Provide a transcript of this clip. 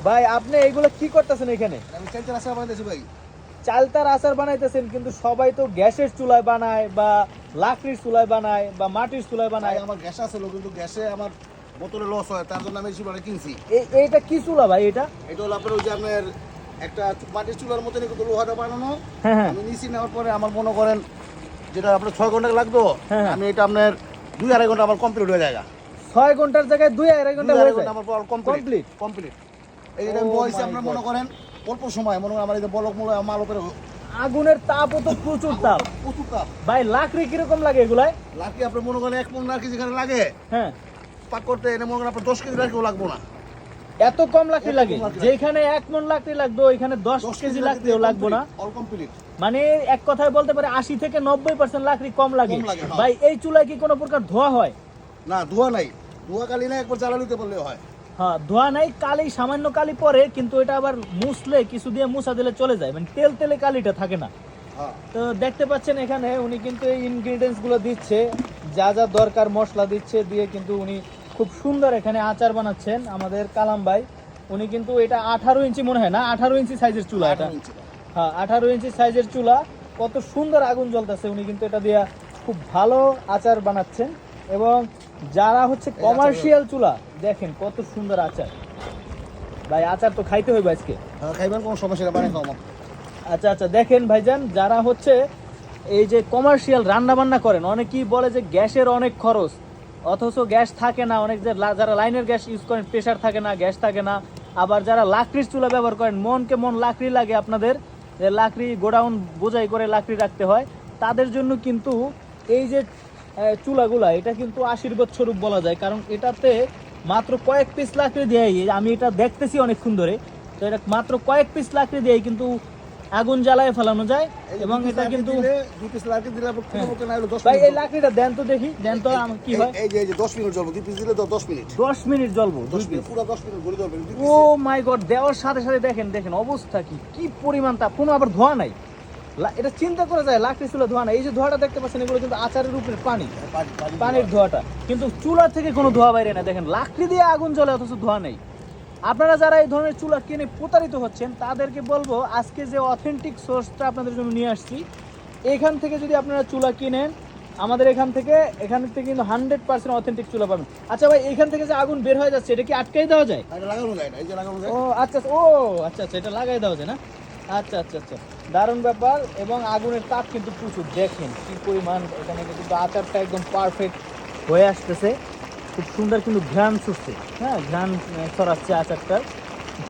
ভাই আপনি এইগুলো কি করতেছেন এখানে? আমি চালতার আচার বানাইতেছি ভাই। চালতার আচার বানাইতেছেন, কিন্তু সবাই তো গ্যাসের চুলায় বানায় বা লাকড়ির চুলায় বানায় বা মাটির চুলায় ভাই বানায়। আমার গ্যাস আছে, কিন্তু গ্যাসে আমার বোতলে লস হয়, তার জন্য আমি এই চুলাটা কিনছি। এইটা কি চুলা ভাই এটা? এটা হলো আপনার ওই যে আপনার একটা মাটির চুলার মতনই কিন্তু লোহাটা বানানো। হ্যাঁ হ্যাঁ আমি নিচে নেওয়ার পরে আমার মনে করেন যেটা আপনার 6 ঘন্টা লাগতো, হ্যাঁ। আমি এটা আপনার 2-2.5 ঘন্টা আমার কমপ্লিট হয়ে যায়। 6 ঘন্টার জায়গায় 2-2.5 ঘন্টা হয়ে যায় আমার কমপ্লিট। কমপ্লিট। এই যেটা আমি Oh বয়সে my আপনার God. মনে করেন অল্প সময় মনে করেন আমার এই যে বলক মূল মাল উপরে আগুনের তাপও তো প্রচুর তাপ প্রচুর তাপ। ভাই। লাকড়ি কিরকম লাগে এগুলাই? লাকি আপনার মনে করেন 1 মণ লাকি যেখানে লাগে হ্যাঁ, পাক করতে এনে মনে করেন আপনার 10 কেজি লাকিও লাগবো না। এত কম লাকড়ি এত লাগে? কম লাকড়ি যেখানে 1 মণ লাকড়ি লাগবে ওইখানে 10 কেজি লাকড়িও লাগবে না। All complete. মানে এক কথায় বলতে পারে 80 থেকে 90% লাকড়ি কম লাগে। কম লাগে, হ্যাঁ। ভাই এই চুলায় কি কোনো প্রকার ধোয়া হয়? না ধোয়া নাই, ধোয়া কালি না, একবার জ্বালা নিতে পারলে হয়। হ্যাঁ, ধোয়া নাই, কালি সামান্য কালি পরে, কিন্তু এটা আবার মুছলে কিছু দিয়ে মুছা দিলে চলে যায়, মানে তেল তেলে কালিটা থাকে না। হ্যাঁ তো দেখতে পাচ্ছেন এখানে উনি কিন্তু এই ইনগ্রিডিয়েন্টস গুলো দিচ্ছে, যা যা দরকার মশলা দিচ্ছে, দিয়ে কিন্তু উনি খুব সুন্দর এখানে আচার বানাচ্ছেন আমাদের কালাম ভাই। উনি কিন্তু এটা 18 ইঞ্চি মনে হয় না, 18 ইঞ্চি সাইজের চুলা এটা। 18 ইঞ্চি। হ্যাঁ, 18 ইঞ্চি সাইজের চুলা, কত সুন্দর আগুন জ্বলতেছে। উনি কিন্তু এটা দিয়ে খুব ভালো আচার বানাচ্ছেন। এবং যারা হচ্ছে কমার্শিয়াল চুলা, দেখেন কত সুন্দর আচার। ভাই আচার তো খাইতে হইবে আজকে। হ্যাঁ খাইবেন, কোনো সমস্যা নেই, বানিয়ে খাওয়া। আচ্ছা আচ্ছা, দেখেন ভাইজান, যারা হচ্ছে এই যে কমার্শিয়াল রান্না বান্না করেন, অনেকেই বলে যে গ্যাসের অনেক খরচ, অথচ গ্যাস থাকে না। অনেক যে যারা লাইনের গ্যাস ইউজ করেন, প্রেশার থাকে না, গ্যাস থাকে না। আবার যারা লাকড়ির চুলা ব্যবহার করেন, মনকে মন লাকড়ি লাগে আপনাদের, যে লাকড়ি গোডাউন বোঝাই করে লাকড়ি রাখতে হয়, তাদের জন্য কিন্তু এই যে চুলাগুলা, এটা কিন্তু আশীর্বাদ স্বরূপ বলা যায়। কারণ এটাতে মাত্র কয়েক পিস লাকড়ি দিয়ে, আমি এটা দেখতেছি অনেকক্ষণ ধরে, তো এটা মাত্র কয়েক পিস লাকড়ি দিয়ে কিন্তু আগুন জ্বালায় ফেলানো যায়। এবং এটা কিন্তু 2 পিস লাকি দিলে আপনার কোনো মতে না হলো 10 ভাই মিনিট। এই লাকড়িটা দেন তো দেখি, দেন তো কি হয়। এই যে 10 মিনিট জ্বলবে, 2 পিস দিলে তো 10 মিনিট। 10 মিনিট জ্বলবো? 10 মিনিট পুরো 10 মিনিট গলি ধরবে। ও মাই গড, দেওয়ার সাথে সাথে দেখেন দেখেন অবস্থা কি, কি পরিমাণ তাপ, কোনো আবার ধোয়া নাই। এটা চিন্তা করা যায়, লাকড়ি চুলা ধোয়া নাই। এই যে ধোয়াটা দেখতে পাচ্ছেন, এগুলো কিন্তু আচারের উপরে পানি, পানির ধোয়াটা, কিন্তু চুলা থেকে কোনো ধোয়া বাইরে না। দেখেন লাকড়ি দিয়ে আগুন জ্বলে, অথচ ধোয়া নেই। আপনারা যারা এই ধরনের চুলা কিনে প্রতারিত হচ্ছেন, তাদেরকে বলবো আজকে যে অথেন্টিক সোর্সটা আপনাদের জন্য নিয়ে আসছি, এখান থেকে যদি আপনারা চুলা কিনেন, আমাদের এখান থেকে কিন্তু 100% অথেন্টিক চুলা পাবেন। আচ্ছা ভাই, এখান থেকে যে আগুন বের হয়ে যাচ্ছে, এটা কি আটকাই দেওয়া যায়? এটা লাগানো যায় না, এই যে লাগানো যায়। ও আচ্ছা, ও আচ্ছা আচ্ছা, এটা লাগাই দেওয়া যায় না? আচ্ছা আচ্ছা আচ্ছা, দারুণ ব্যাপার। এবং আগুনের তাপ কিন্তু প্রচুর, দেখেন কি পরিমাণ। এখানে কিন্তু আচারটা একদম পারফেক্ট হয়ে আসতেছে, খুব সুন্দর কিন্তু ঘ্রাণ ছুটছে। হ্যাঁ, ঘ্রাণ ছড়াচ্ছে আচারটা।